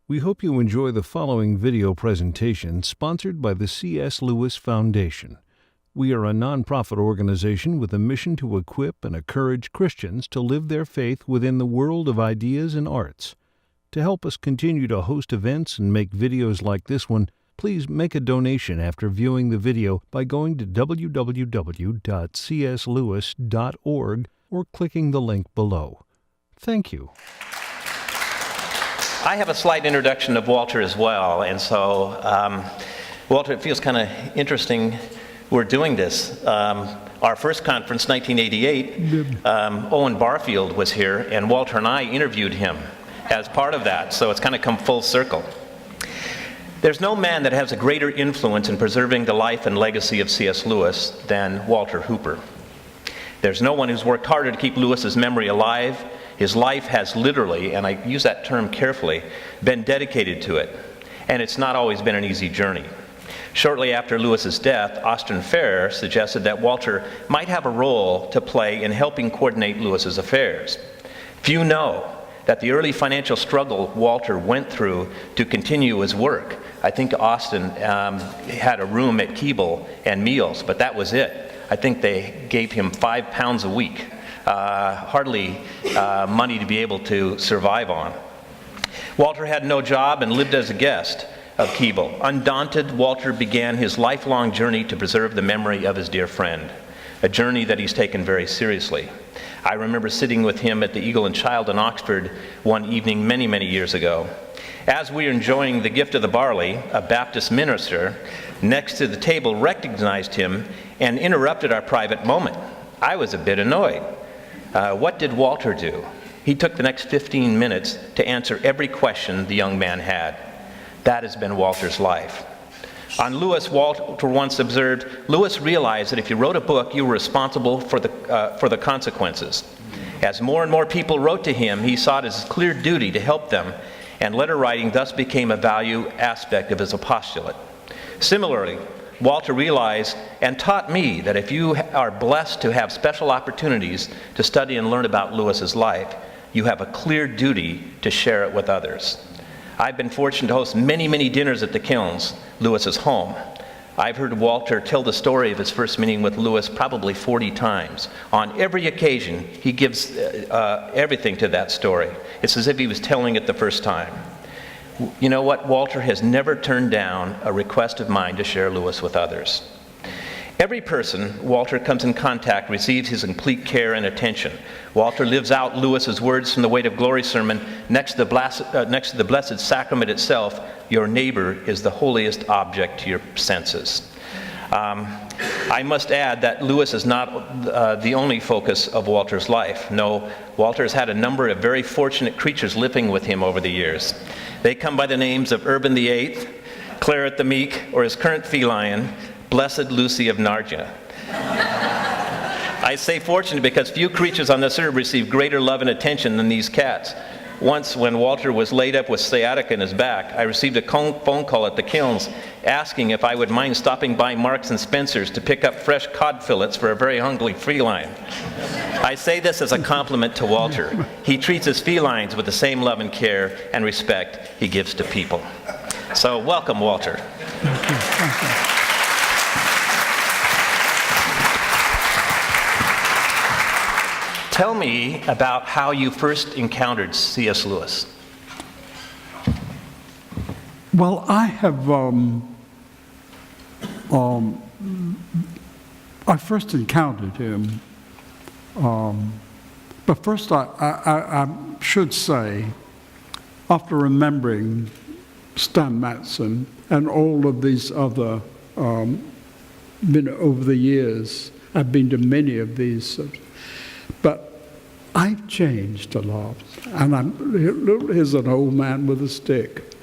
We hope you enjoy the following video presentation sponsored by the C.S. Lewis Foundation. We are a nonprofit organization with a mission to equip and encourage Christians to live their faith within the world of ideas and arts. To help us continue to host events and make videos like this one, please make a donation after viewing the video by going to www.cslewis.org or clicking the link below. Thank you. I have a slight introduction of Walter as well, and so Walter, it feels kind of interesting we're doing this. Our first conference, 1988, Owen Barfield was here, and Walter and I interviewed him as part of that, so it's kind of come full circle. There's no man that has a greater influence in preserving the life and legacy of C.S. Lewis than Walter Hooper. There's no one who's worked harder to keep Lewis's memory alive. His life has literally, and I use that term carefully, been dedicated to it. And it's not always been an easy journey. Shortly after Lewis's death, Austin Farrer suggested that Walter might have a role to play in helping coordinate Lewis's affairs. Few know that the early financial struggle Walter went through to continue his work. I think Austin had a room at Keble and meals, but that was it. I think they gave him £5 a week. Hardly money to be able to survive on. Walter had no job and lived as a guest of Keble. Undaunted, Walter began his lifelong journey to preserve the memory of his dear friend, a journey that he's taken very seriously. I remember sitting with him at the Eagle and Child in Oxford one evening many, many years ago. As we were enjoying the gift of the barley, a Baptist minister next to the table recognized him and interrupted our private moment. I was a bit annoyed. What did Walter do? He took the next 15 minutes to answer every question the young man had. That has been Walter's life. On Lewis, Walter once observed, Lewis realized that if you wrote a book, you were responsible for the consequences. As more and more people wrote to him, he saw it as his clear duty to help them, and letter writing thus became a value aspect of his apostolate. Similarly, Walter realized and taught me that if you are blessed to have special opportunities to study and learn about Lewis's life, you have a clear duty to share it with others. I've been fortunate to host many, many dinners at the Kilns, Lewis's home. I've heard Walter tell the story of his first meeting with Lewis probably 40 times. On every occasion, he gives everything to that story. It's as if he was telling it the first time. You know what? Walter has never turned down a request of mine to share Lewis with others. Every person Walter comes in contact receives his complete care and attention. Walter lives out Lewis's words from the Weight of Glory sermon, next to the Blessed Sacrament itself, your neighbor is the holiest object to your senses. I must add that Lewis is not the only focus of Walter's life. No, Walter has had a number of very fortunate creatures living with him over the years. They come by the names of Urban VIII, Claret the Meek, or his current feline, Blessed Lucy of Narnia. I say fortunate because few creatures on this earth receive greater love and attention than these cats. Once, when Walter was laid up with sciatica in his back, I received a phone call at the Kilns asking if I would mind stopping by Marks and Spencer's to pick up fresh cod fillets for a very hungry feline. I say this as a compliment to Walter. He treats his felines with the same love and care and respect he gives to people. So welcome, Walter. Thank you. Tell me about how you first encountered C.S. Lewis. Well, I have, I first encountered him, but first I should say, after remembering Stan Matson and all of these other, over the years, I've been to many of these, but I've changed a lot, and here's an old man with a stick.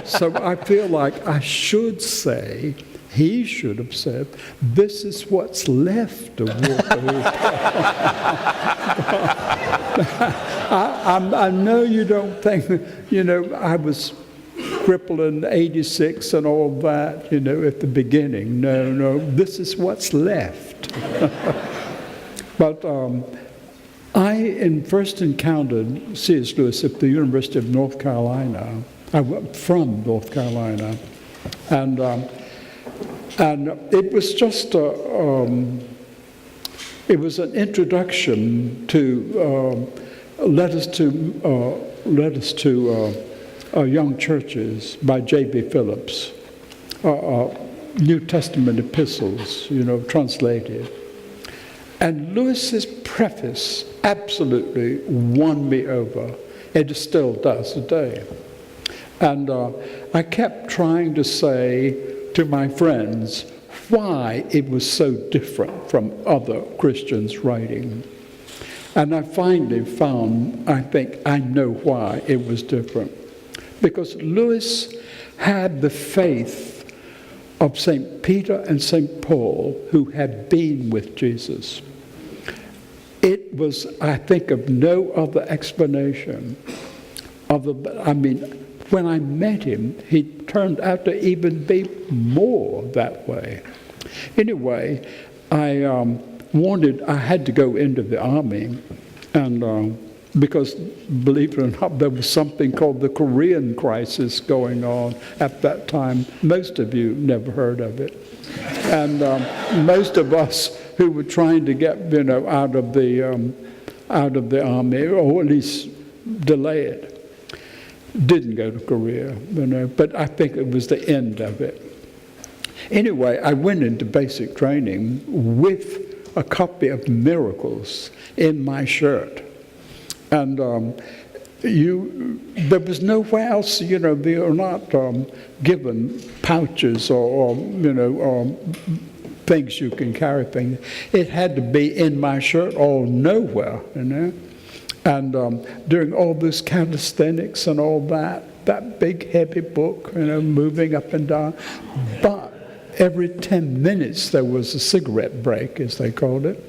So I feel like I should say, he should have said, this is what's left of Walter Hooper. I know you don't think, I was crippled in 86 and all that, at the beginning. No, this is what's left. But I first encountered C.S. Lewis at the University of North Carolina from North Carolina. And it was just it was an introduction to letters to young churches by J.B. Phillips, New Testament epistles, translated. And Lewis's preface absolutely won me over. It still does today. And I kept trying to say to my friends why it was so different from other Christians' writing. And I finally found, I think I know why it was different. Because Lewis had the faith of St. Peter and St. Paul, who had been with Jesus. It was, I think, of no other explanation. When I met him, he turned out to even be more that way. Anyway, I had to go into the army, and because, believe it or not, there was something called the Korean crisis going on at that time. Most of you never heard of it. And most of us who were trying to get, out of the army, or at least delay it, didn't go to Korea, but I think it was the end of it. Anyway, I went into basic training with a copy of Miracles in my shirt. And there was nowhere else, they were not given pouches or things you can carry things. It had to be in my shirt or nowhere, And during all this calisthenics and all that big heavy book, moving up and down. But every 10 minutes there was a cigarette break, as they called it.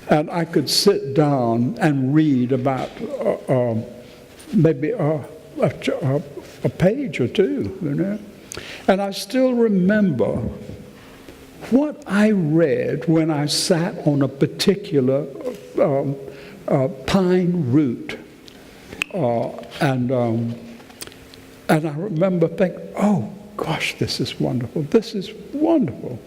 And I could sit down and read about maybe a page or two, And I still remember what I read when I sat on a particular pine root. And I remember thinking, oh, gosh, this is wonderful. This is wonderful,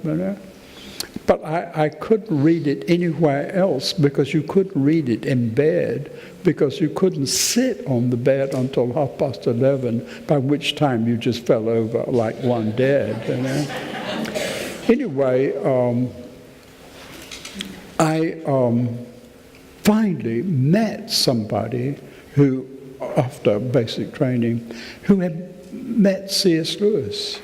But I couldn't read it anywhere else because you couldn't read it in bed because you couldn't sit on the bed until 11:30, by which time you just fell over like one dead, Anyway, I finally met somebody who, after basic training, who had met C.S. Lewis.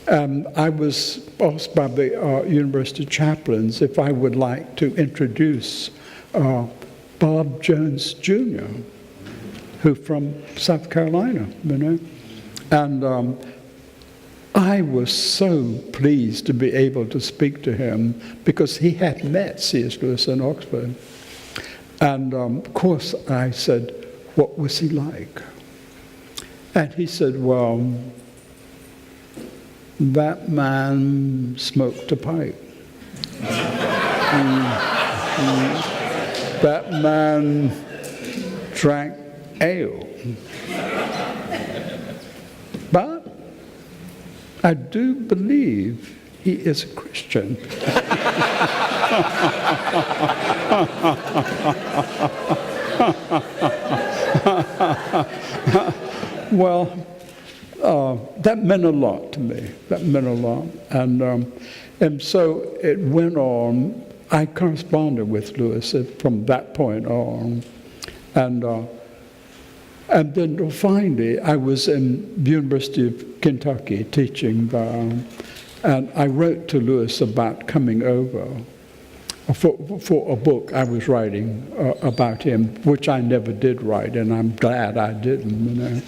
I was asked by the university chaplains if I would like to introduce Bob Jones Jr., who from South Carolina, And I was so pleased to be able to speak to him because he had met C.S. Lewis in Oxford. And of course I said, what was he like? And he said, well, that man smoked a pipe. That man drank ale. But I do believe he is a Christian. Well, that meant a lot to me. That meant a lot. And so it went on. I corresponded with Lewis from that point on. And then finally, I was in the University of Kentucky teaching there. And I wrote to Lewis about coming over for a book I was writing about him, which I never did write, and I'm glad I didn't,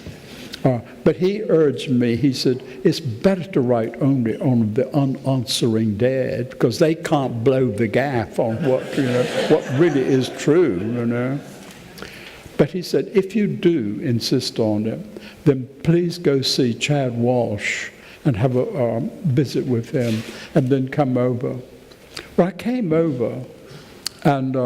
But he urged me, he said, it's better to write only on the unanswering dead, because they can't blow the gaff on what really is true, But he said, if you do insist on it, then please go see Chad Walsh and have a visit with him, and then come over. Well, I came over, and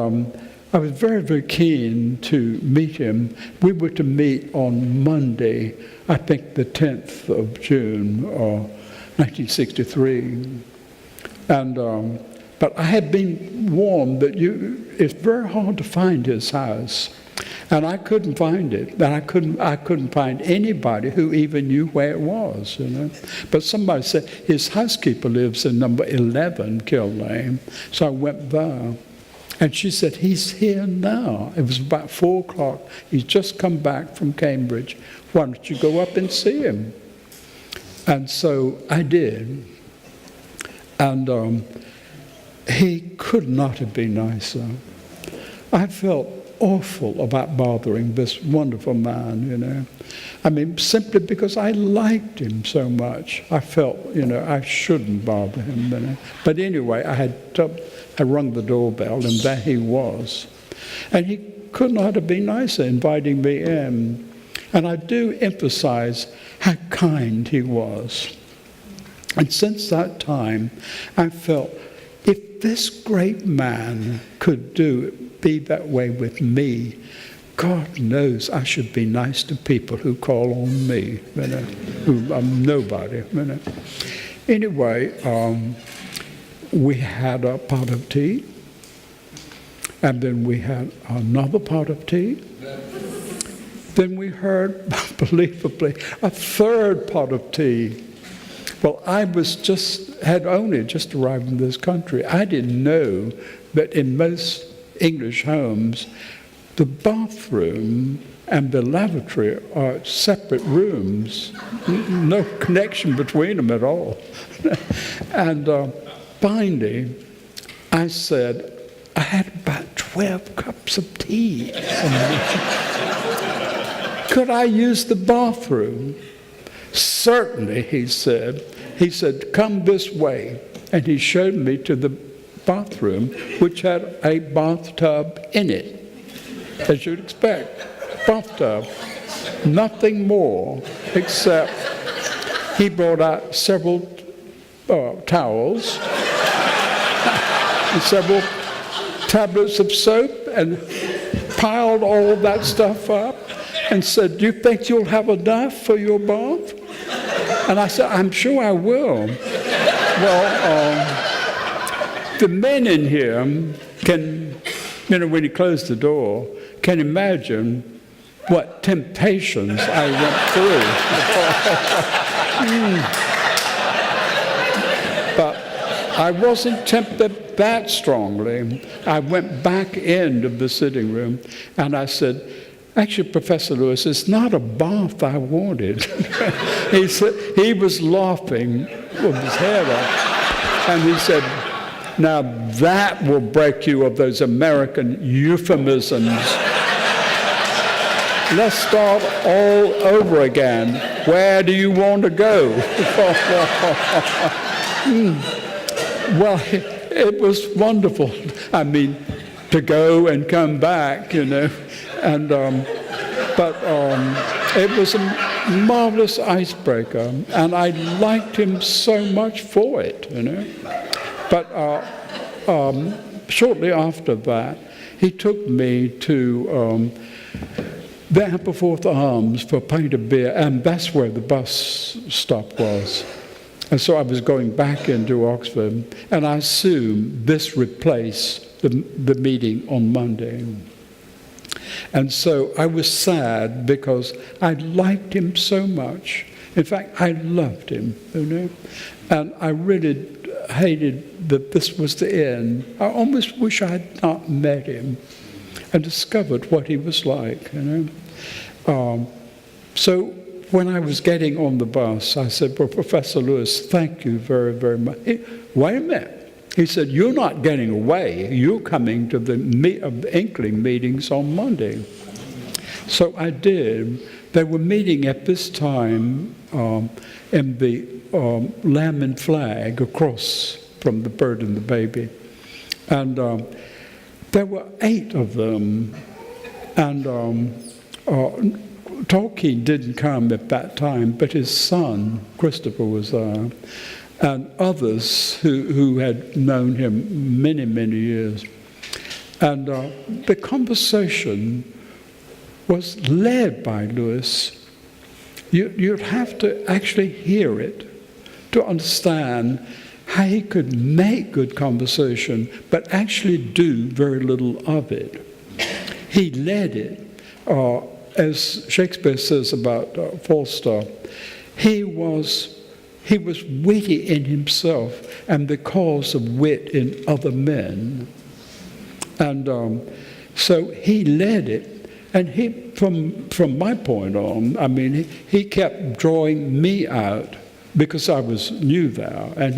I was very, very keen to meet him. We were to meet on Monday, I think the 10th of June, 1963. And, but I had been warned that it's very hard to find his house. And I couldn't find it. And I couldn't find anybody who even knew where it was, you know. But somebody said his housekeeper lives in number 11 Kilns Lane. So I went there. And she said, he's here now. It was about 4 o'clock. He's just come back from Cambridge. Why don't you go up and see him? And so I did. And he could not have been nicer. I felt awful about bothering this wonderful man, you know. I mean, simply because I liked him so much. I felt, you know, I shouldn't bother him, you know. But anyway, I rung the doorbell, and there he was. And he could not have been nicer inviting me in. And I do emphasize how kind he was. And since that time, I felt, if this great man could be that way with me, God knows I should be nice to people who call on me, you know, who I'm nobody, you know. Anyway, we had a pot of tea, and then we had another pot of tea. Then we heard, unbelievably, a third pot of tea. Well, I had only just arrived in this country. I didn't know that in most English homes, the bathroom and the lavatory are separate rooms, no connection between them at all. And finally, I said, I had about 12 cups of tea. Could I use the bathroom? Certainly, he said. He said, come this way. And he showed me to the bathroom, which had a bathtub in it, as you'd expect. Bathtub. Nothing more, except he brought out several towels and several tablets of soap and piled all that stuff up and said, do you think you'll have enough for your bath? And I said, I'm sure I will. Well, the men in here can, you know, when he closed the door, can imagine what temptations I went through. But I wasn't tempted that strongly. I went back into the sitting room and I said, actually, Professor Lewis, it's not a bath I wanted. He was laughing with his head up. And he said, now that will break you of those American euphemisms. Let's start all over again. Where do you want to go? Well, it was wonderful. I mean, to go and come back, you know. And but it was a marvelous icebreaker, and I liked him so much for it, you know. But shortly after that, he took me to the Aberforth Arms for a pint of beer, and that's where the bus stop was. And so I was going back into Oxford, and I assume this replaced the meeting on Monday. And so I was sad because I liked him so much. In fact, I loved him, you know. And I really hated that this was the end. I almost wish I had not met him and discovered what he was like, you know. So when I was getting on the bus, I said, well, Professor Lewis, thank you very, very much. Wait a minute. He said, you're not getting away. You're coming to the Inkling meetings on Monday. So I did. They were meeting at this time in the Lamb and Flag across from the Bird and the Baby. And there were 8 of them. And Tolkien didn't come at that time, but his son, Christopher, was there. And others who had known him many, many years. And the conversation was led by Lewis. You'd have to actually hear it to understand how he could make good conversation, but actually do very little of it. He led it. As Shakespeare says about Falstaff, he was witty in himself and the cause of wit in other men. And so he led it. And he, from my point on, I mean, he kept drawing me out because I was new there, and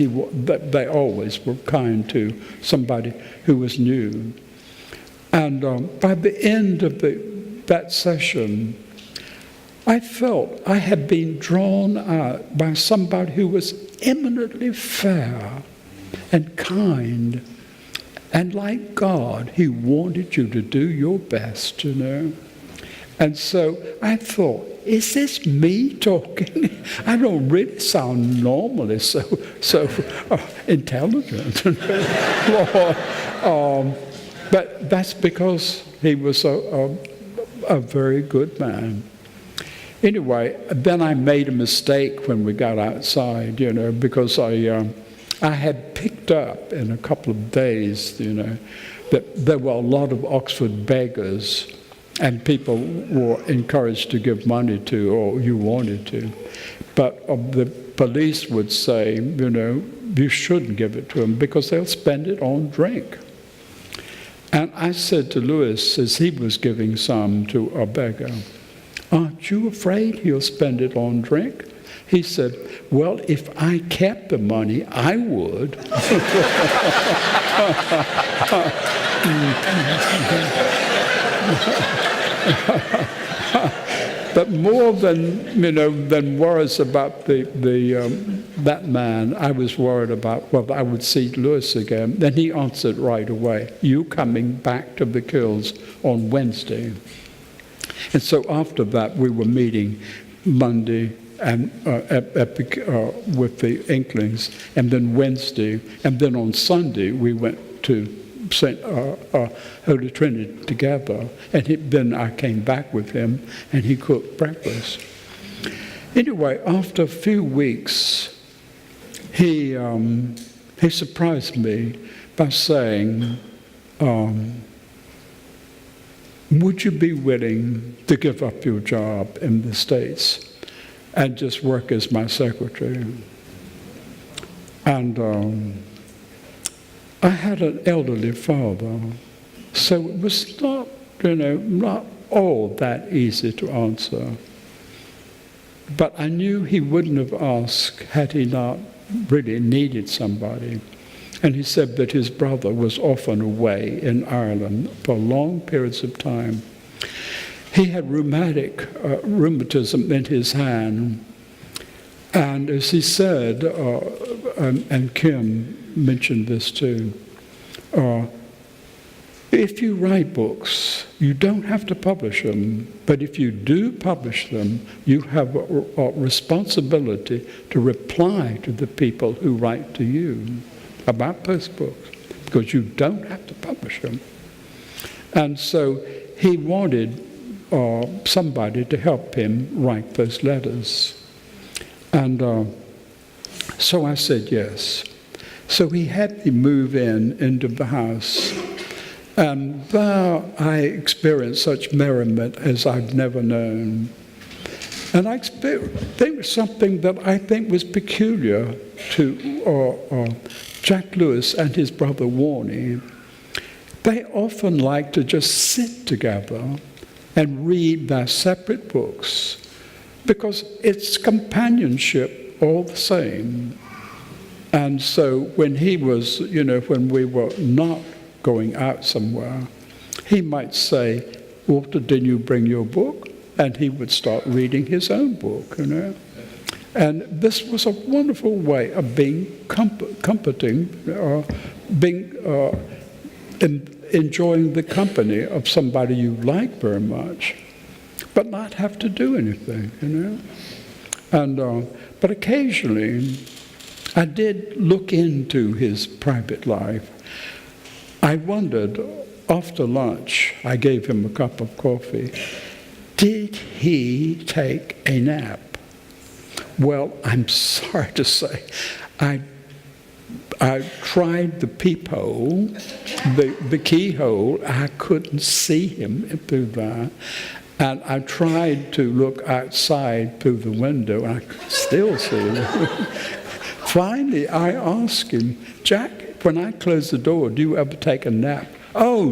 they always were kind to somebody who was new. And by the end of that session, I felt I had been drawn out by somebody who was eminently fair and kind, and like God, he wanted you to do your best, you know. And so I thought, is this me talking? I don't really sound normally so intelligent. But that's because he was a very good man. Anyway, then I made a mistake when we got outside, you know, because I had picked up in a couple of days, you know, that there were a lot of Oxford beggars, and people were encouraged to give money to, or you wanted to. But the police would say, you know, you shouldn't give it to them because they'll spend it on drink. And I said to Lewis, as he was giving some to a beggar, aren't you afraid he'll spend it on drink? He said, well, if I kept the money, I would. But more than worries about that man, I was worried about whether I would see Lewis again. Then he answered right away, you coming back to the Kilns on Wednesday. And so after that, we were meeting Monday and with the Inklings, and then Wednesday, and then on Sunday we went to St. Holy Trinity together, and then I came back with him, and he cooked breakfast. Anyway, after a few weeks, he surprised me by saying, would you be willing to give up your job in the States and just work as my secretary? And I had an elderly father, so it was not, not all that easy to answer. But I knew he wouldn't have asked had he not really needed somebody. And he said that his brother was often away in Ireland for long periods of time. He had rheumatism in his hand. And as he said, and Kim mentioned this too, if you write books, you don't have to publish them, but if you do publish them, you have a responsibility to reply to the people who write to you about those books, because you don't have to publish them. And so he wanted somebody to help him write those letters. And so I said yes. So he had me move into the house. And there I experienced such merriment as I've never known. And I experienced something that I think was peculiar to Jack Lewis and his brother Warnie. They often like to just sit together and read their separate books, because it's companionship all the same. And so when he was, when we were not going out somewhere, he might say, Walter, didn't you bring your book? And he would start reading his own book, And this was a wonderful way of being comforting, enjoying the company of somebody you like very much, but not have to do anything, And but occasionally, I did look into his private life. I wondered, after lunch, I gave him a cup of coffee. Did he take a nap? Well, I'm sorry to say, I tried the peephole, the keyhole. I couldn't see him through that. And I tried to look outside through the window, and I could still see him. Finally, I asked him, Jack, when I close the door, do you ever take a nap? Oh,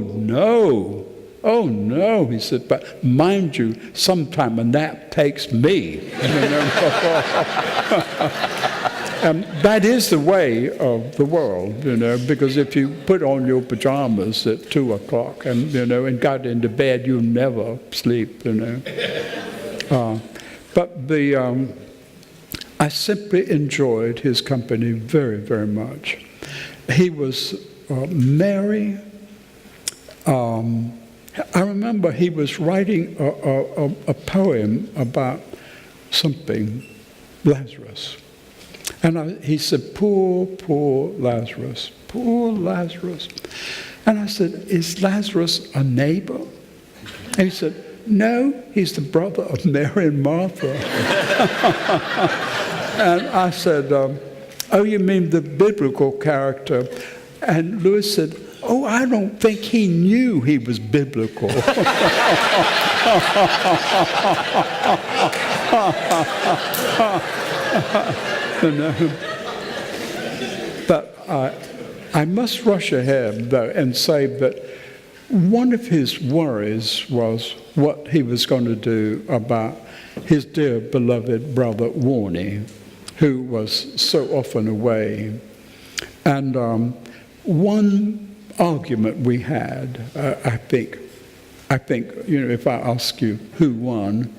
no, he said, but mind you, sometime a nap takes me. That is the way of the world, because if you put on your pajamas at 2 o'clock and got into bed, you never sleep, But I simply enjoyed his company very, very much. He was merry. I remember he was writing a poem about something, Lazarus. And he said, poor Lazarus, poor Lazarus. And I said, is Lazarus a neighbor? And he said, no, he's the brother of Mary and Martha. And I said, oh, you mean the biblical character? And Lewis said, oh, I don't think he knew he was biblical. But I must rush ahead, though, and say that one of his worries was what he was going to do about his dear beloved brother Warnie, who was so often away. And one argument we had, I think, if I ask you who won,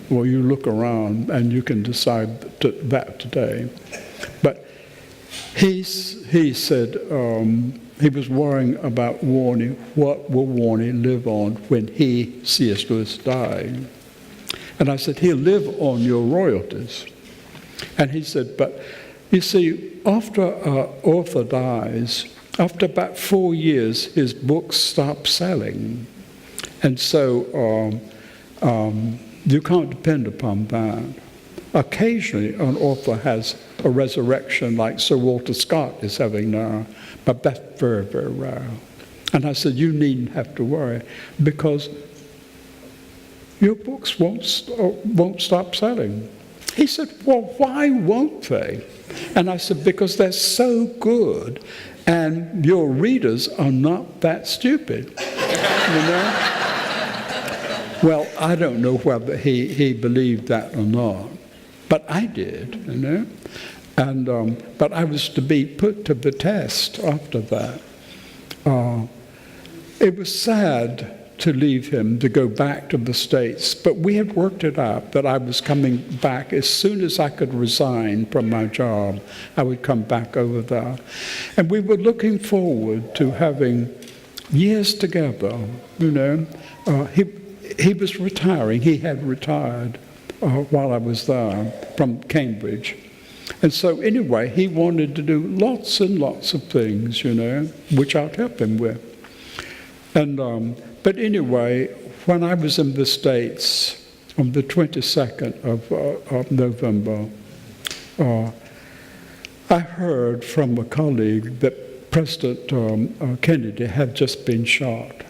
well, you look around and you can decide that today. But he said he was worrying about Warnie. What will Warnie live on when he, C.S. Lewis, died? And I said, he'll live on your royalties. And he said, but you see, after an author dies, after about 4 years, his books stop selling. And so you can't depend upon that. Occasionally, an author has a resurrection like Sir Walter Scott is having now, but that's very, very rare. And I said, you needn't have to worry, because your books won't stop selling. He said, well, why won't they? And I said, because they're so good, and your readers are not that stupid, Well, I don't know whether he believed that or not, but I did, And but I was to be put to the test after that. It was sad to leave him, to go back to the States, but we had worked it out that I was coming back as soon as I could resign from my job. I would come back over there, and we were looking forward to having years together. He was retiring. He had retired while I was there from Cambridge. And so anyway, he wanted to do lots and lots of things, which I'd help him with. And but anyway, when I was in the States on the 22nd of November, I heard from a colleague that President Kennedy had just been shot.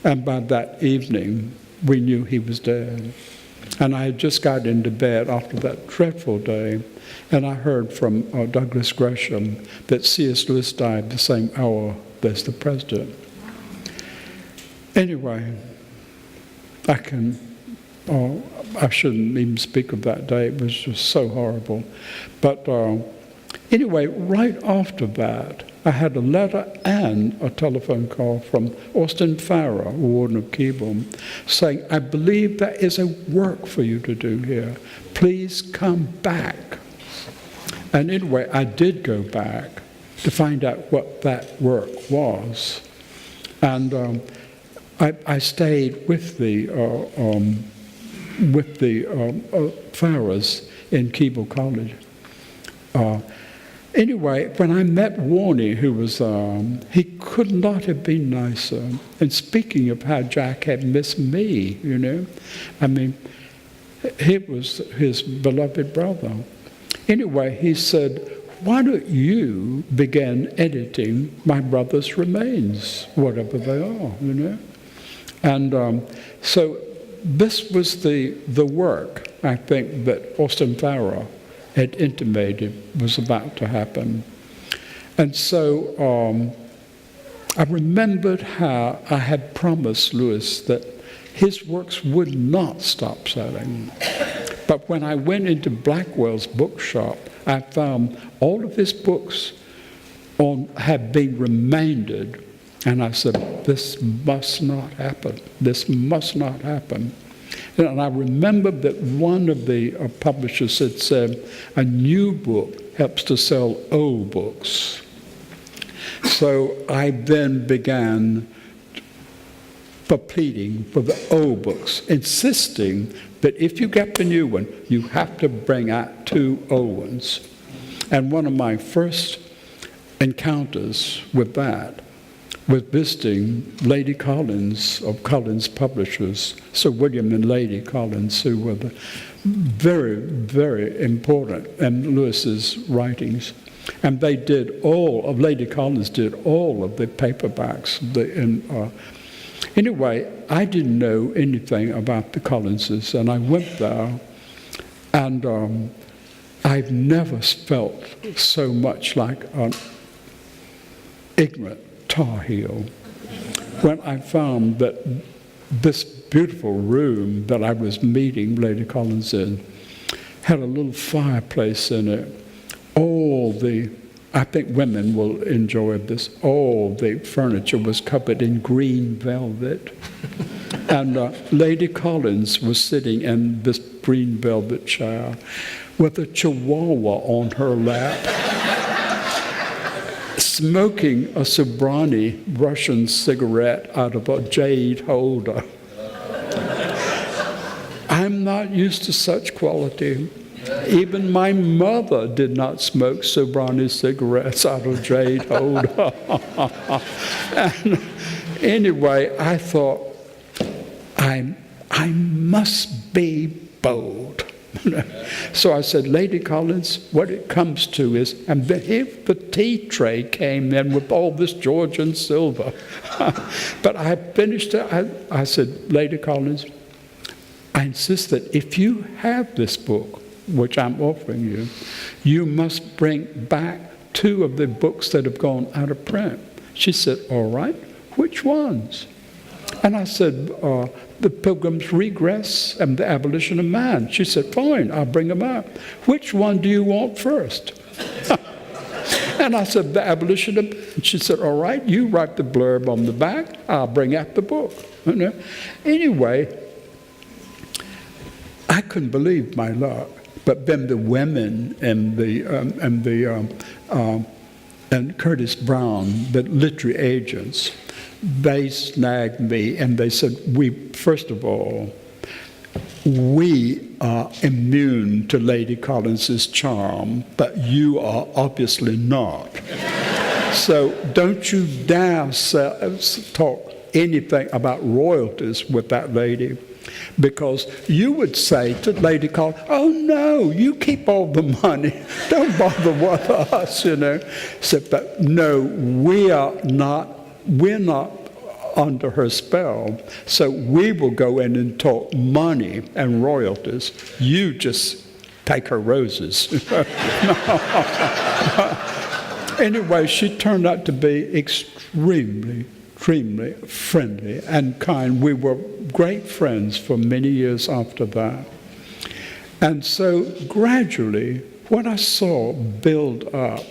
And by that evening, we knew he was dead. And I had just got into bed after that dreadful day, and I heard from Douglas Gresham that C.S. Lewis died the same hour as the president. Anyway, I shouldn't even speak of that day. It was just so horrible. But anyway, right after that, I had a letter and a telephone call from Austin Farrer, warden of Keble, saying, I believe there is a work for you to do here. Please come back. And anyway, I did go back to find out what that work was. And I stayed with the Farrers in Keble College. Anyway, when I met Warnie, who was, he could not have been nicer. And speaking of how Jack had missed me, you know, I mean, he was his beloved brother. Anyway, he said, why don't you begin editing my brother's remains, whatever they are, you know? And so this was the work, I think, that Austin Farrer had intimated was about to happen. And so I remembered how I had promised Lewis that his works would not stop selling. But when I went into Blackwell's bookshop, I found all of his books had been remaindered. And I said, this must not happen. This must not happen. And I remember that one of the publishers had said, a new book helps to sell old books. So I then began pleading for the old books, insisting that if you get the new one, you have to bring out 2 old ones. And one of my first encounters with that was visiting Lady Collins of Collins Publishers, Sir William and Lady Collins, who were the very, very important in Lewis's writings. And they did Lady Collins did all of the paperbacks. Anyway, I didn't know anything about the Collinses, and I went there, and I've never felt so much like an ignorant Tar Heel when I found that this beautiful room that I was meeting Lady Collins in had a little fireplace in it. I think women will enjoy this, all the furniture was covered in green velvet. And Lady Collins was sitting in this green velvet chair with a chihuahua on her lap, smoking a Sobrani Russian cigarette out of a jade holder. I'm not used to such quality. Even my mother did not smoke Sobrani cigarettes out of jade holder. And anyway, I thought, I must be bold. So I said, Lady Collins, what it comes to is, and here the tea tray came in with all this Georgian silver. But I finished it. I said, Lady Collins, I insist that if you have this book, which I'm offering you, you must bring back 2 of the books that have gone out of print. She said, all right, which ones? And I said, The Pilgrim's Regress and The Abolition of Man. She said, fine, I'll bring them out. Which one do you want first? And I said, The Abolition of Man. She said, all right, you write the blurb on the back, I'll bring out the book. You know? Anyway, I couldn't believe my luck. But then the women and Curtis Brown, the literary agents, they snagged me and they said, first of all, we are immune to Lady Collins's charm, but you are obviously not. So don't you dare talk anything about royalties with that lady. Because you would say to Lady Collins, oh no, you keep all the money. Don't bother with us, you know. So, but no, we're not under her spell. So we will go in and talk money and royalties. You just take her roses. Anyway, she turned out to be extremely friendly and kind. We were great friends for many years after that. And so gradually, what I saw build up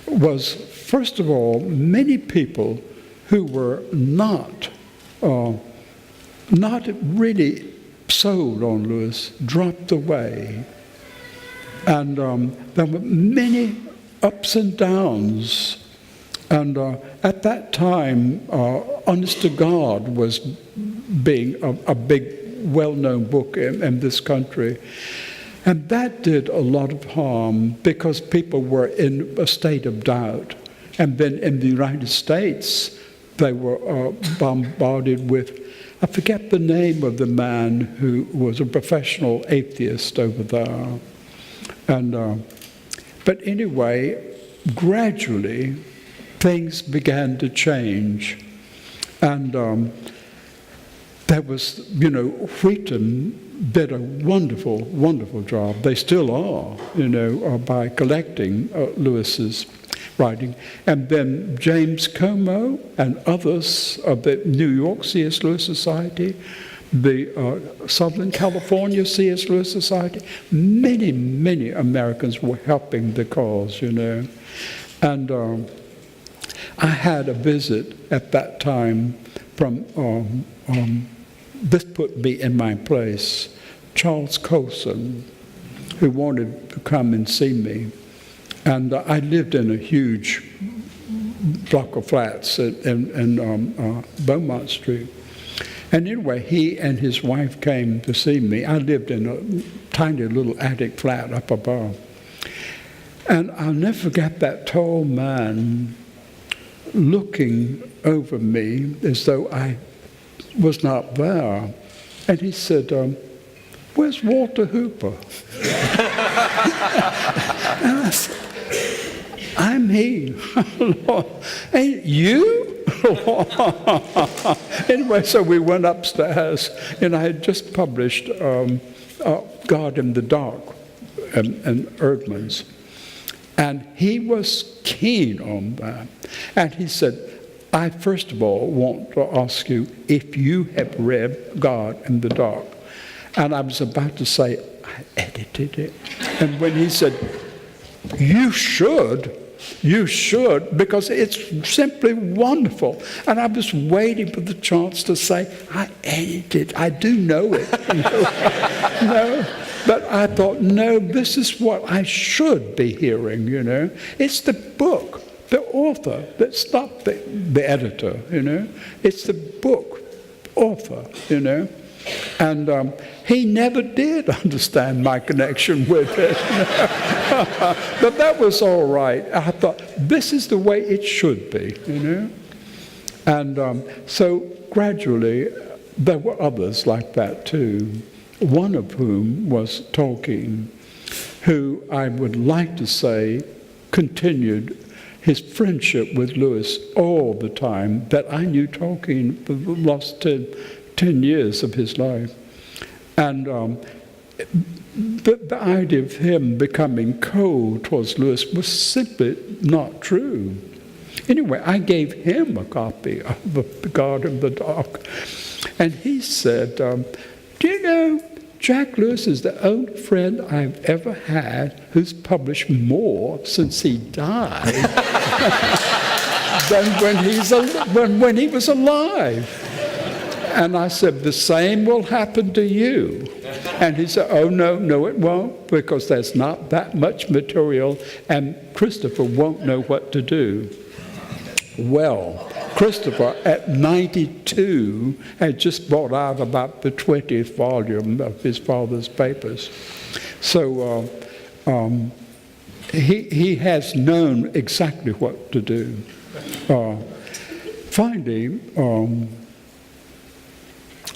was, first of all, many people who were not really sold on Lewis dropped away. And there were many ups and downs. And at that time, Honest to God was being a big, well-known book in this country. And that did a lot of harm because people were in a state of doubt. And then in the United States, they were bombarded with, I forget the name of the man who was a professional atheist over there. And, but anyway, gradually, things began to change. And there was, Wheaton did a wonderful, wonderful job. They still are, by collecting Lewis's writing. And then James Como and others of the New York C.S. Lewis Society, the Southern California C.S. Lewis Society, many, many Americans were helping the cause, And I had a visit at that time from, this put me in my place, Charles Colson, who wanted to come and see me. And I lived in a huge block of flats in Beaumont Street. And anyway, he and his wife came to see me. I lived in a tiny little attic flat up above. And I'll never forget that tall man looking over me as though I was not there. And he said, "Where's Walter Hooper?" And I said, "I'm he." "Ain't you?" Anyway, so we went upstairs, and I had just published God in the Dark and Erdman's. And he was keen on that. And he said, "I first of all want to ask you if you have read God in the Dark." And I was about to say, "I edited it." And when he said, you should, because it's simply wonderful." And I was waiting for the chance to say, "I edited, I do know it." No. But I thought, no, this is what I should be hearing, It's the book, the author, that's not the editor, It's the book author, And he never did understand my connection with it. But that was all right. I thought, this is the way it should be, And so gradually, there were others like that too. One of whom was Tolkien, who I would like to say continued his friendship with Lewis all the time, that I knew Tolkien for the last 10 years of his life. And the idea of him becoming cold towards Lewis was simply not true. Anyway, I gave him a copy of The God in the Dark. And he said, "Do you know, Jack Lewis is the only friend I've ever had who's published more since he died than when he was alive." And I said, "The same will happen to you." And he said, "Oh, no, it won't, because there's not that much material, and Christopher won't know what to do." Well, Christopher, at 92, had just brought out about the 20th volume of his father's papers. So he has known exactly what to do. Finally,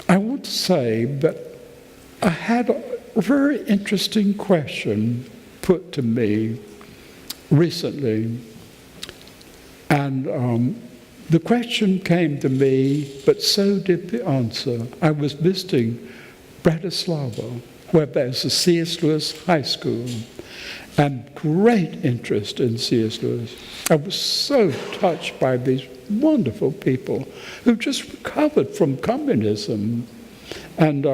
I want to say that I had a very interesting question put to me recently. And the question came to me, but so did the answer. I was visiting Bratislava, where there's a C.S. Lewis High School, and great interest in C.S. Lewis. I was so touched by these wonderful people who just recovered from communism. And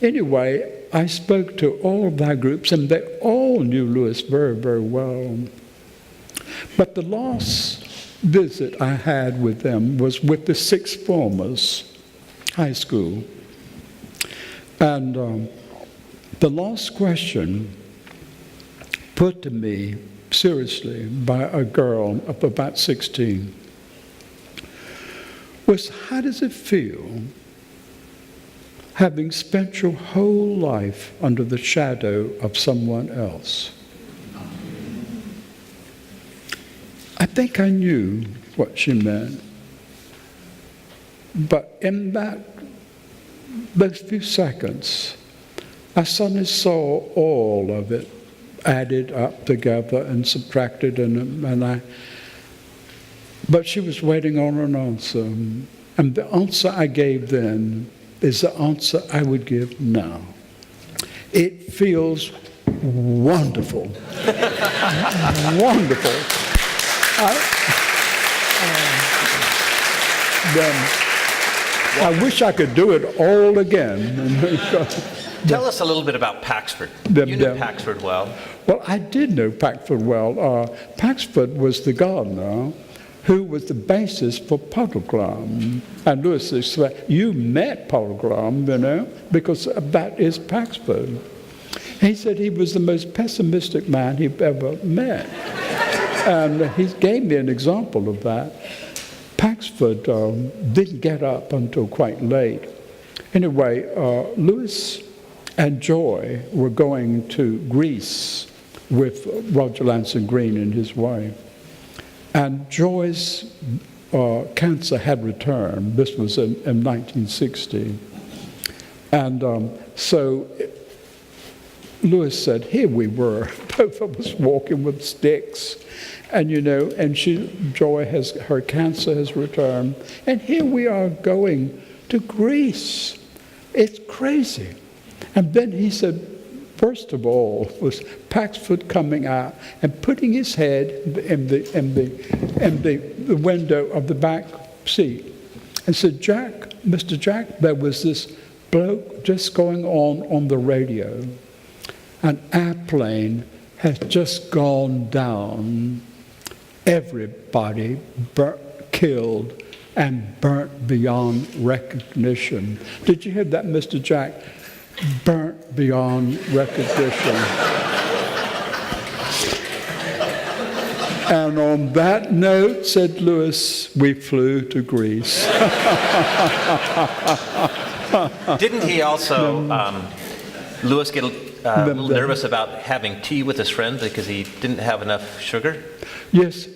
anyway, I spoke to all of their groups, and they all knew Lewis very, very well. But the last visit I had with them was with the sixth formers, high school. And the last question put to me seriously by a girl of about 16 was, "How does it feel having spent your whole life under the shadow of someone else. I think I knew what she meant. But in those few seconds, I suddenly saw all of it added up together and subtracted, but she was waiting on an answer. And the answer I gave then is the answer I would give now. It feels wonderful. Wonderful. I wish I could do it all again. Tell us a little bit about Paxford. You knew Paxford well. Well, I did know Paxford well. Paxford was the gardener who was the basis for Puddleglum. And Lewis said, you met Puddleglum, because that is Paxford. He said he was the most pessimistic man he'd ever met. And he gave me an example of that. Paxford didn't get up until quite late. Anyway, Lewis and Joy were going to Greece with Roger Lansing Green and his wife. And Joy's cancer had returned. This was in 1960. And so Lewis said, here we were, both of us walking with sticks. And Joy her cancer has returned. And here we are going to Greece. It's crazy. And then he said, first of all, was Paxford coming out and putting his head in the window of the back seat and said, Mr. Jack, there was this bloke just going on the radio. An airplane has just gone down. Everybody killed and burnt beyond recognition. Did you hear that, Mr. Jack? Burnt beyond recognition. And on that note, said Lewis, we flew to Greece. Didn't he also, Lewis, get a little nervous about having tea with his friend because he didn't have enough sugar? Yes,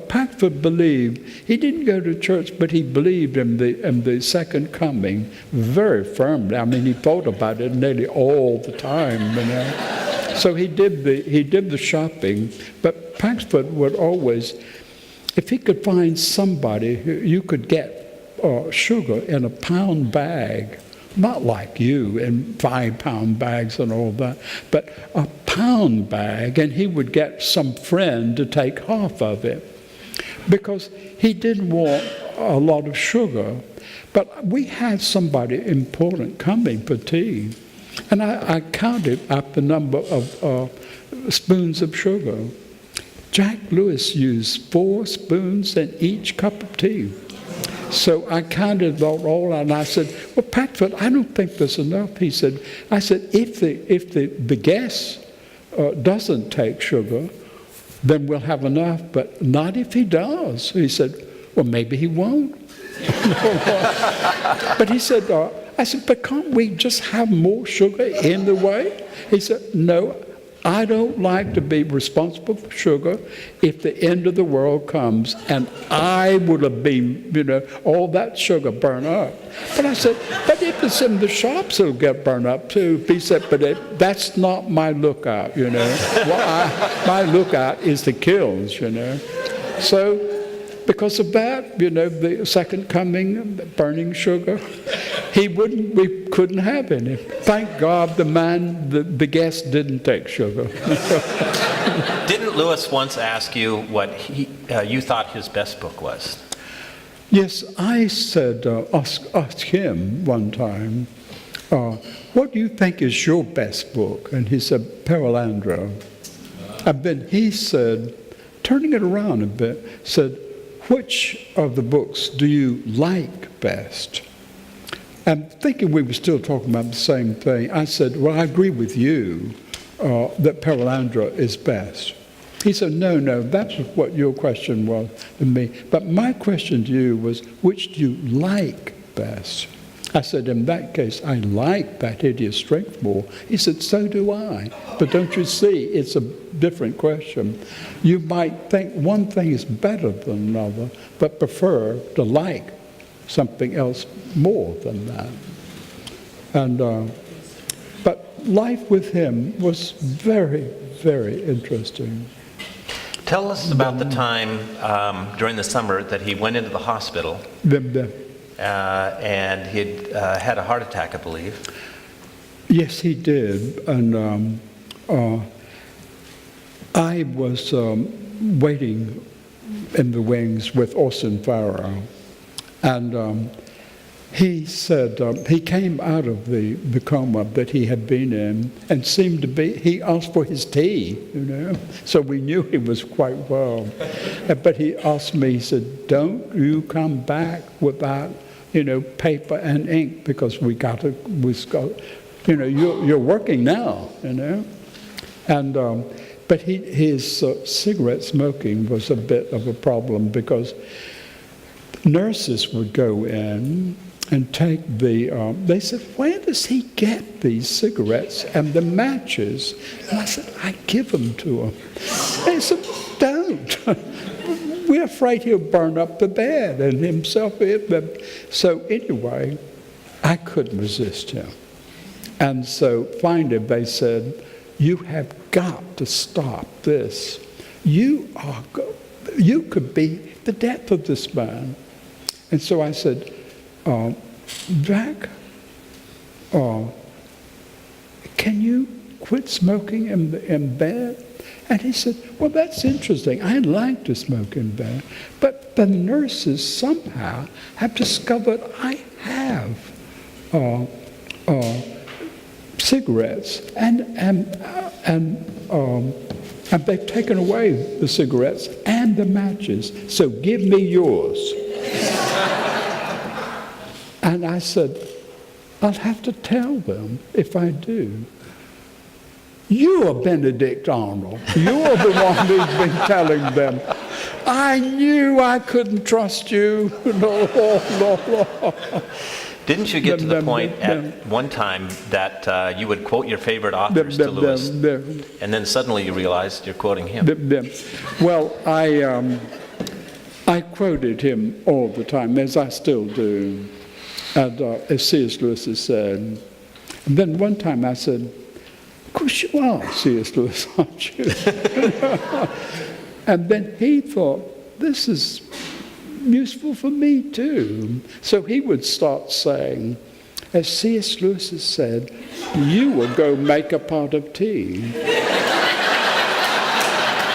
Paxford believed, he didn't go to church, but he believed in the second coming very firmly. I mean, he thought about it nearly all the time, So he did the shopping, but Paxford would always, if he could find somebody who you could get sugar in a pound bag, not like you in 5-pound bags and all that, but a pound bag, and he would get some friend to take half of it because he didn't want a lot of sugar. But we had somebody important coming for tea, and I counted up the number of spoons of sugar. Jack Lewis used 4 spoons in each cup of tea. So I counted it all, and I said, well, Paxford, I don't think there's enough. He said, if the guest doesn't take sugar, then we'll have enough, but not if he does. He said, well, maybe he won't. But he said, I said, but can't we just have more sugar in the way? He said, no, I don't like to be responsible for sugar if the end of the world comes and I would have been, all that sugar burned up. But I said, but if it's in the shops, it'll get burned up too. He said, but that's not my lookout, my lookout is the Kilns, So because of that, the second coming, burning sugar, we couldn't have any. Thank God the guest didn't take sugar. Didn't Lewis once ask you what you thought his best book was? Yes, I said, asked him one time, what do you think is your best book? And he said, Perelandra. And then he said, turning it around a bit, said, which of the books do you like best? And thinking we were still talking about the same thing, I said, well, I agree with you that Perelandra is best. He said, no, that's what your question was to me. But my question to you was, which do you like best? I said, in that case, I like that hideous strength more. He said, so do I. But don't you see, it's a different question. You might think one thing is better than another, but prefer to like something else more than that. And but life with him was very, very interesting. Tell us about the time during the summer that he went into the hospital and he had a heart attack, I believe. Yes, he did. And I was waiting in the wings with Austin Farrow. And he said he came out of the coma that he had been in and seemed to be, he asked for his tea, so we knew he was quite well. But he asked me, he said, don't you come back without, paper and ink, because you're working now, And, but his cigarette smoking was a bit of a problem, because nurses would go in and take they said, where does he get these cigarettes and the matches? And I said, I give them to him. They said, don't. We're afraid he'll burn up the bed and himself. So anyway, I couldn't resist him. And so finally they said, you have got to stop this. You could be the death of this man. And so I said, Jack, can you quit smoking in bed? And he said, well, that's interesting. I like to smoke in bed. But the nurses somehow have discovered I have cigarettes. And they've taken away the cigarettes and the matches. So give me yours. And I said, I'll have to tell them if I do. You're Benedict Arnold. You're the one who's been telling them. I knew I couldn't trust you. Didn't you get to the point at one time that you would quote your favorite authors to Lewis, and then suddenly you realized you're quoting him? Well, I quoted him all the time, as I still do. And as C.S. Lewis has said. And then one time I said, of course you are C.S. Lewis, aren't you? And then he thought, this is useful for me too. So he would start saying, as C.S. Lewis has said, you will go make a pot of tea.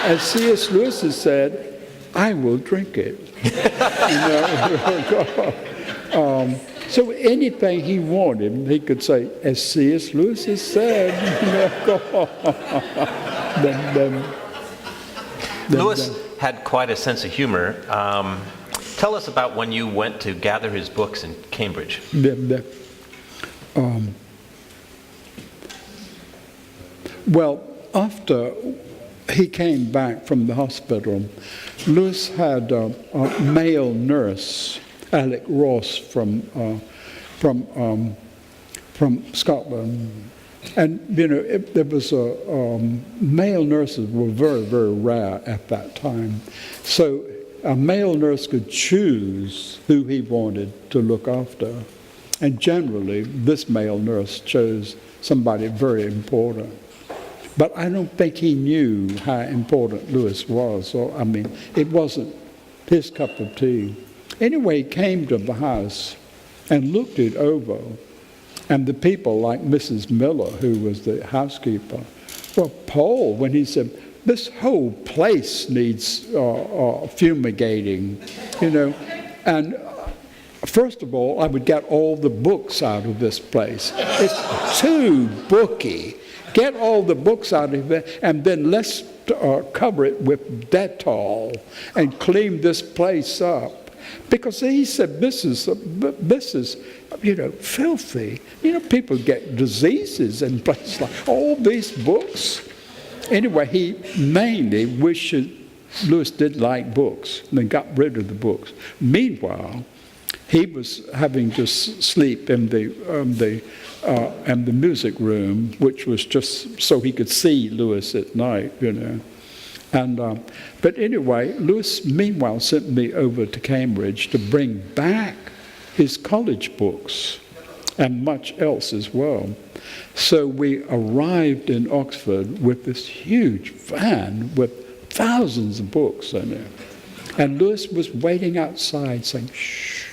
As C.S. Lewis has said, I will drink it. So anything he wanted, he could say, as C.S. Lewis has said. Lewis had quite a sense of humor. Tell us about when you went to gather his books in Cambridge. Well, after he came back from the hospital, Lewis had a male nurse, Alec Ross from Scotland, and there was male nurses were very, very rare at that time. So a male nurse could choose who he wanted to look after, and generally this male nurse chose somebody very important. But I don't think he knew how important Lewis was. It wasn't his cup of tea. Anyway, he came to the house and looked it over. And the people, like Mrs. Miller, who was the housekeeper, well, Paul, when he said, this whole place needs fumigating, And first of all, I would get all the books out of this place. It's too booky. Get all the books out of it, and then let's cover it with Dettol and clean this place up. Because he said, this is filthy. People get diseases in places like all these books. Anyway, he mainly wished Lewis didn't like books and then got rid of the books. Meanwhile, he was having to sleep in the music room, which was just so he could see Lewis at night, you know. And but anyway, Lewis meanwhile sent me over to Cambridge to bring back his college books and much else as well. So we arrived in Oxford with this huge van with thousands of books in it. And Lewis was waiting outside saying, shh.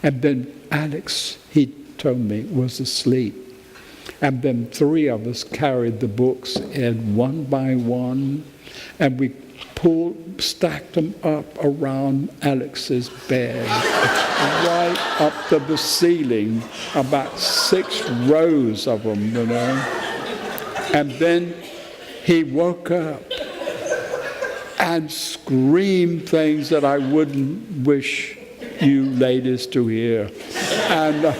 And then Alex, he told me, was asleep. And then three of us carried the books in one by one, and we stacked them up around Alex's bed, right up to the ceiling, about 6 rows of them, you know. And then he woke up and screamed things that I wouldn't wish you ladies to hear. And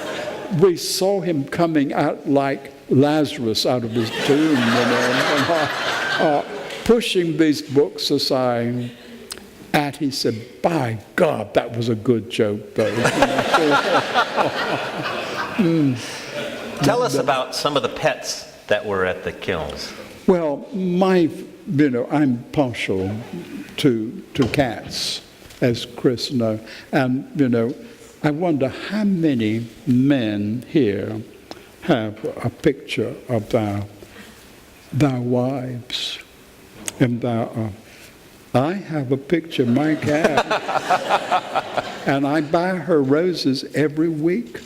we saw him coming out like Lazarus out of his tomb, you know, pushing these books aside. And he said, by God, that was a good joke, though. Tell us about some of the pets that were at the Kilns. Well, I'm partial to cats, as Chris knows. And, I wonder how many men here have a picture of their wives. And I have a picture of my cat, and I buy her roses every week.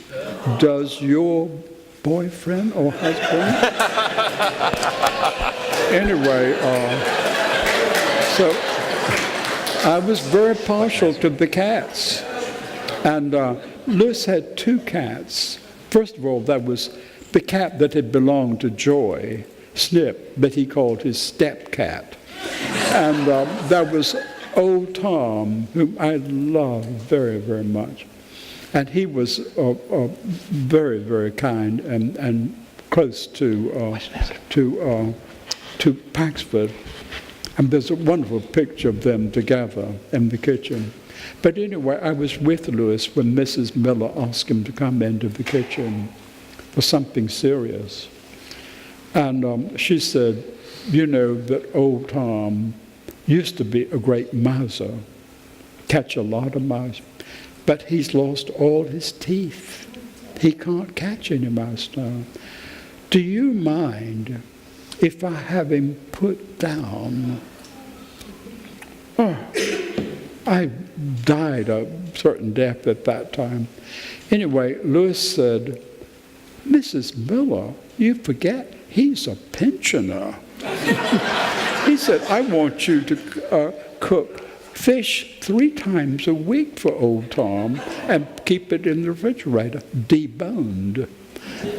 Does your boyfriend or husband? Anyway, so I was very partial to the cats. And Lewis had 2 cats. First of all, that was the cat that had belonged to Joy, Snip, that he called his step cat. And that was Old Tom, whom I loved very, very much. And he was very, very kind and close to Paxford. And there's a wonderful picture of them together in the kitchen. But anyway, I was with Lewis when Mrs. Miller asked him to come into the kitchen for something serious. And she said, that Old Tom used to be a great mouser, catch a lot of mouse, but he's lost all his teeth. He can't catch any mouse now. Do you mind if I have him put down? I died a certain death at that time. Anyway, Lewis said, Mrs. Miller, you forget he's a pensioner. He said, I want you to cook fish 3 times a week for Old Tom and keep it in the refrigerator, deboned.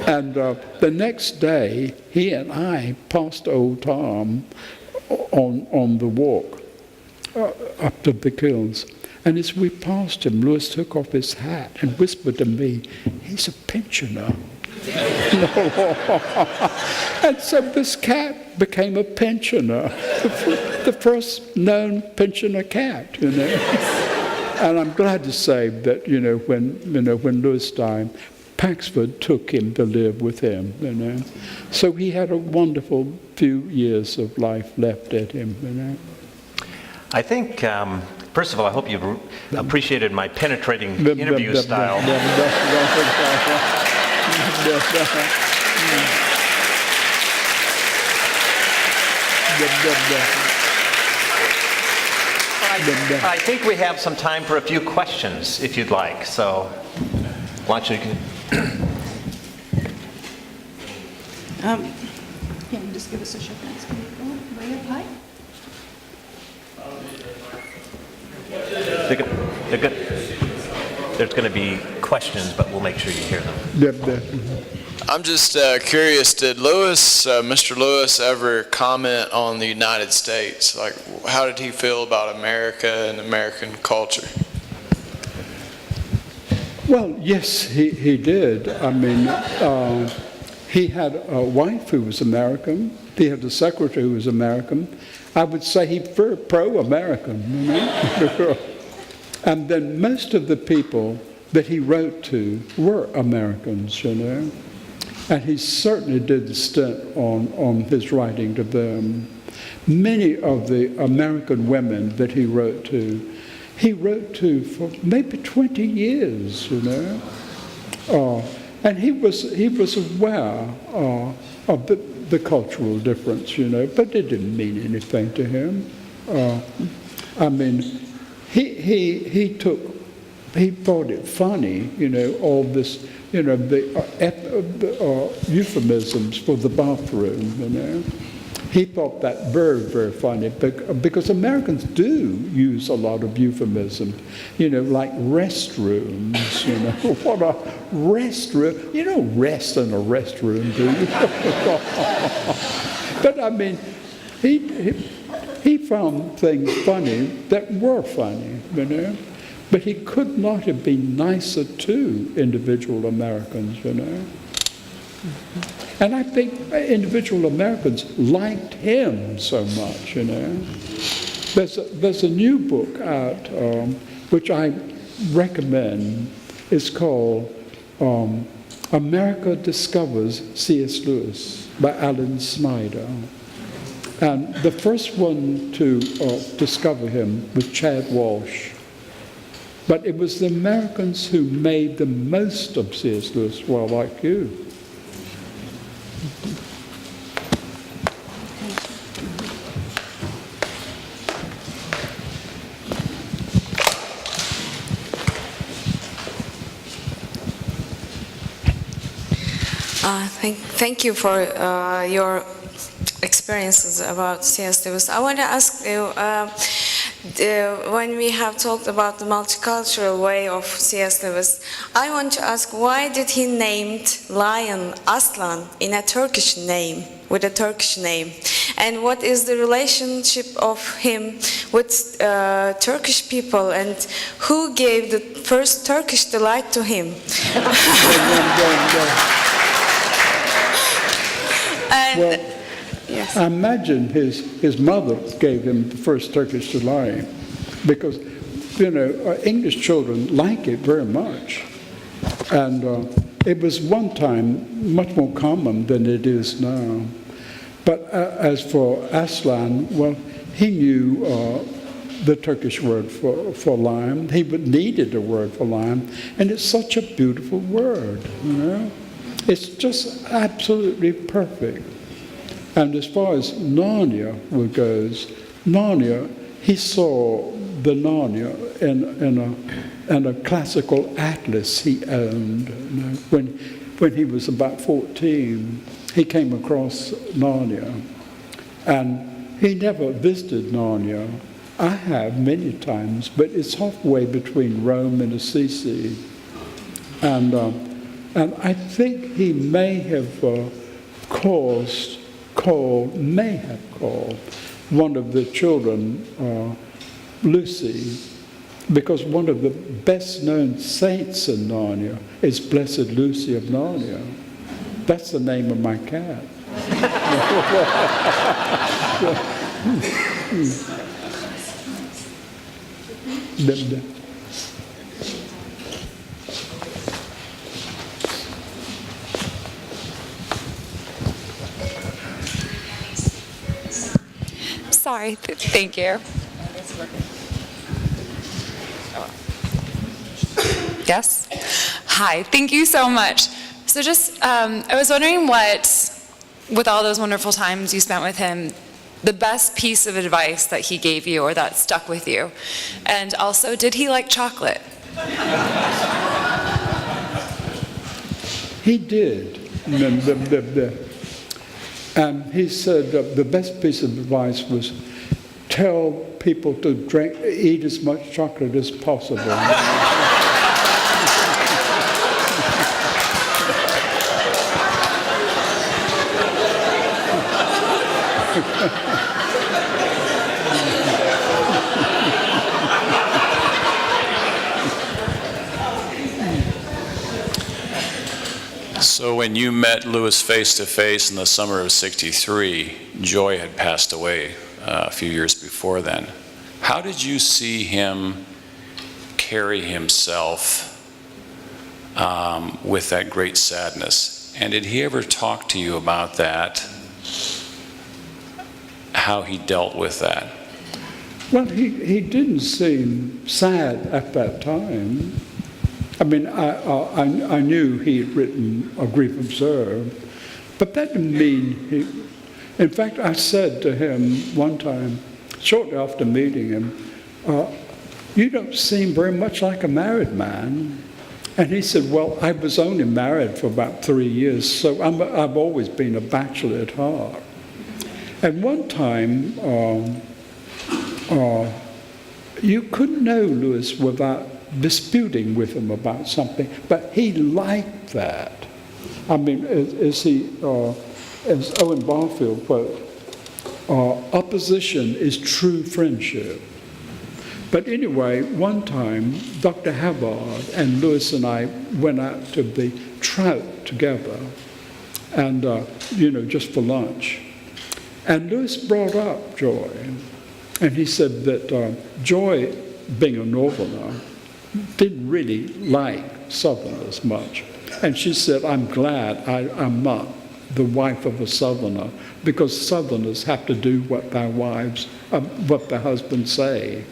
And the next day, he and I passed Old Tom on the walk up to the Kilns. And as we passed him, Lewis took off his hat and whispered to me, he's a pensioner. And so this cat became a pensioner, the first known pensioner cat, And I'm glad to say that, when Lewis died, Paxford took him to live with him, So he had a wonderful few years of life left at him, I think, first of all, I hope you've appreciated my penetrating interview style. I think we have some time for a few questions, if you'd like. So, why don't you? Can you just give us a show hands? Can you go way up high? There's going to be questions, but we'll make sure you hear them. I'm just curious, did Mr. Lewis ever comment on the United States? Like, how did he feel about America and American culture? Well, yes, he did. I mean, he had a wife who was American. He had a secretary who was American. I would say he's very pro-American, And then most of the people that he wrote to were Americans, you know. And he certainly did a stint on his writing to them. Many of the American women that he wrote to for maybe 20 years, you know. And he was aware of the cultural difference, you know, but it didn't mean anything to him. I mean, he thought it funny, you know, all this, you know, the euphemisms for the bathroom, you know. He thought that very, very funny because Americans do use a lot of euphemisms, you know, like restrooms, you know. What a restroom. You don't rest in a restroom, do you? But I mean, he found things funny that were funny, you know. But he could not have been nicer to individual Americans, you know. And I think individual Americans liked him so much, you know. There's a new book out, which I recommend. It's called America Discovers C.S. Lewis by Alan Snyder. And the first one to discover him was Chad Walsh. But it was the Americans who made the most of C.S. Lewis, well, like you. Thank you for your experiences about C.S. Lewis. I want to ask you, when we have talked about the multicultural way of C.S. Lewis, I want to ask, why did he named lion Aslan in a Turkish name, with a Turkish name? And what is the relationship of him with Turkish people, and who gave the first Turkish delight to him? And, well, yes. I imagine his mother gave him the first Turkish delight, because, you know, English children like it very much. And it was one time much more common than it is now. But as for Aslan, well, he knew the Turkish word for lion. He needed a word for lion, and it's such a beautiful word, you know. It's just absolutely perfect. And as far as Narnia goes, Narnia, he saw the Narnia in a classical atlas he owned. You know, when he was about 14, he came across Narnia. And he never visited Narnia. I have many times, but it's halfway between Rome and Assisi. And I think he may have called one of the children Lucy, because one of the best-known saints in Narnia is Blessed Lucy of Narnia. That's the name of my cat. Sorry, thank you. Yes? Hi, thank you so much. So just, I was wondering what, with all those wonderful times you spent with him, the best piece of advice that he gave you or that stuck with you. And also, did he like chocolate? He did. And he said the best piece of advice was tell people to eat as much chocolate as possible. So when you met Lewis face to face in the summer of '63, Joy had passed away a few years before then. How did you see him carry himself with that great sadness. And did he ever talk to you about that, how he dealt with that? Well, he didn't seem sad at that time. I mean, I knew he had written A Grief Observed, but that didn't mean he... In fact, I said to him one time, shortly after meeting him, you don't seem very much like a married man. And he said, well, I was only married for about 3 years, so I've always been a bachelor at heart. And one time, you couldn't know Lewis without disputing with him about something, but he liked that. I mean, as Owen Barfield quote, opposition is true friendship. But anyway, one time, Dr. Havard and Lewis and I went out to the Trout together, and just for lunch. And Lewis brought up Joy, and he said that Joy, being a Northerner, didn't really like Southerners much. And she said, I'm glad I'm not the wife of a Southerner, because Southerners have to do what their husbands say.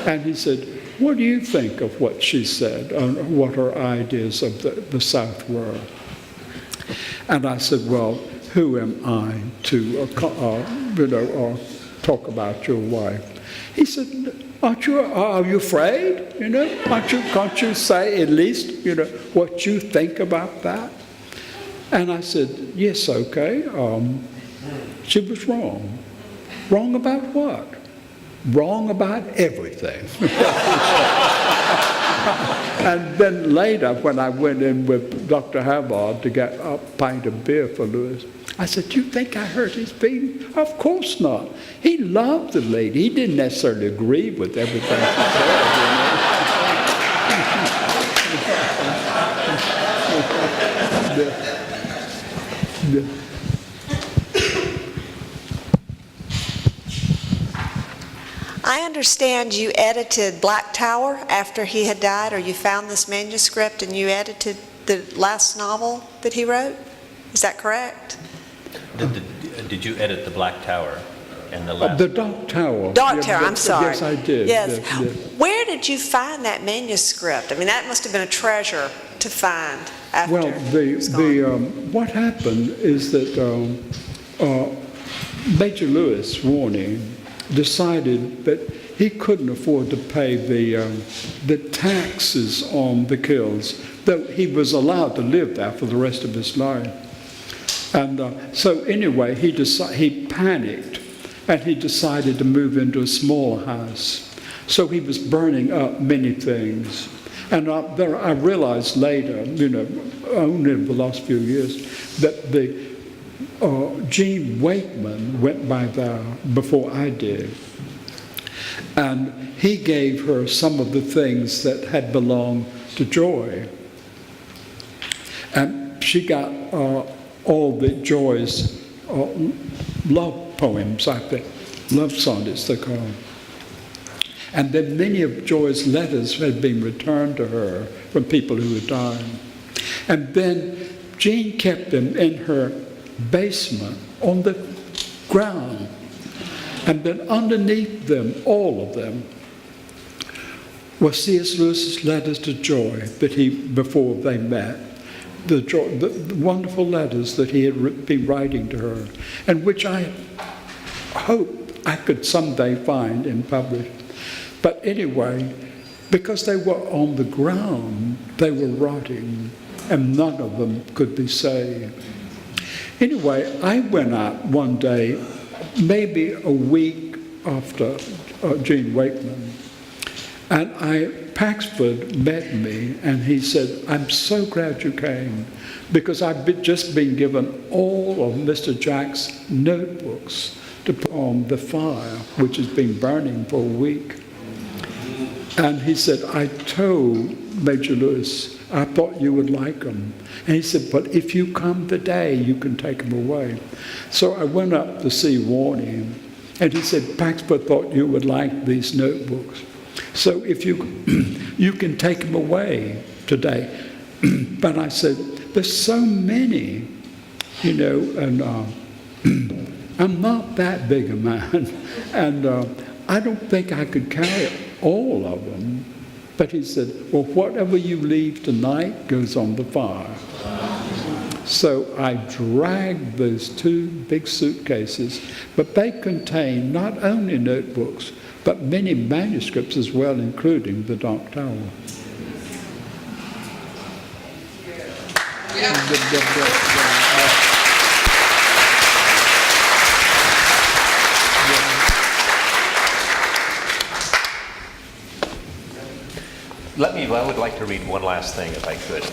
And he said, what do you think of what she said, and what her ideas of the South were? And I said, well, who am I to talk about your wife? He said, are you afraid? Can't you say at least, what you think about that? And I said, yes, okay. She was wrong. Wrong about what? Wrong about everything. And then later, when I went in with Dr. Havard to get a pint of beer for Lewis, I said, do you think I hurt his feelings? Of course not. He loved the lady. He didn't necessarily agree with everything she said. I understand you edited Black Tower after he had died, or you found this manuscript and you edited the last novel that he wrote? Is that correct? Did you edit the Black Tower and the last? The Dark Tower. Dark Tower, I'm sorry. Yes, I did. Yes. Yes. Where did you find that manuscript? I mean, that must have been a treasure to find after Well, he was gone. what happened is that Major Lewis Warning decided that he couldn't afford to pay the taxes on the Kilns, though he was allowed to live there for the rest of his life. And so anyway, he panicked, and he decided to move into a small house. So he was burning up many things. And I realized later, only in the last few years, that Gene Wakeman went by there before I did. And he gave her some of the things that had belonged to Joy. And she got all the Joy's love poems, I think, love sonnets they're called. And then many of Joy's letters had been returned to her from people who had died. And then Jean kept them in her basement on the ground. And then underneath them, all of them, were C.S. Lewis's letters to Joy that before they met. The wonderful letters that he had been writing to her, and which I hope I could someday find and publish. But anyway, because they were on the ground, they were rotting, and none of them could be saved. Anyway, I went out one day, maybe a week after Gene Wakeman, and Paxford met me, and he said, I'm so glad you came, because I've just been given all of Mr. Jack's notebooks to put on the fire, which has been burning for a week. And he said, I told Major Lewis, I thought you would like them. And he said, but if you come today, you can take them away. So I went up to see Warning, and he said, Paxford thought you would like these notebooks. So if you you can take them away today, but I said there's so many, you know, and I'm not that big a man, and I don't think I could carry all of them. But he said, well, whatever you leave tonight goes on the fire. So I dragged those 2 big suitcases, but they contain not only notebooks, but many manuscripts as well, including the Dark Tower. I would like to read one last thing if I could.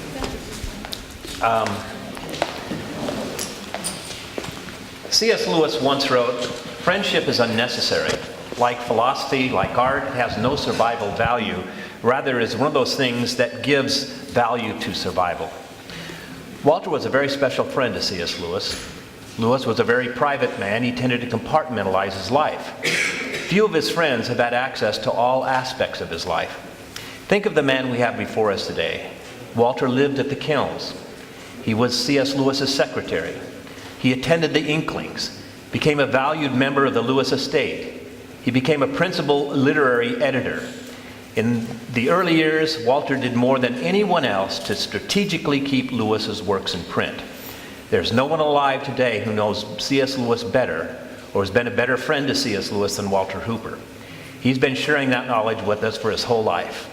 C.S. Lewis once wrote, "Friendship is unnecessary. Like philosophy, like art, it has no survival value. Rather, it is one of those things that gives value to survival." Walter was a very special friend to C.S. Lewis. Lewis was a very private man. He tended to compartmentalize his life. Few of his friends have had access to all aspects of his life. Think of the man we have before us today. Walter lived at the Kilns. He was C.S. Lewis's secretary. He attended the Inklings, became a valued member of the Lewis estate. He became a principal literary editor. In the early years, Walter did more than anyone else to strategically keep Lewis's works in print. There's no one alive today who knows C.S. Lewis better or has been a better friend to C.S. Lewis than Walter Hooper. He's been sharing that knowledge with us for his whole life.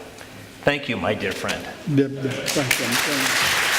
Thank you, my dear friend. Thank you.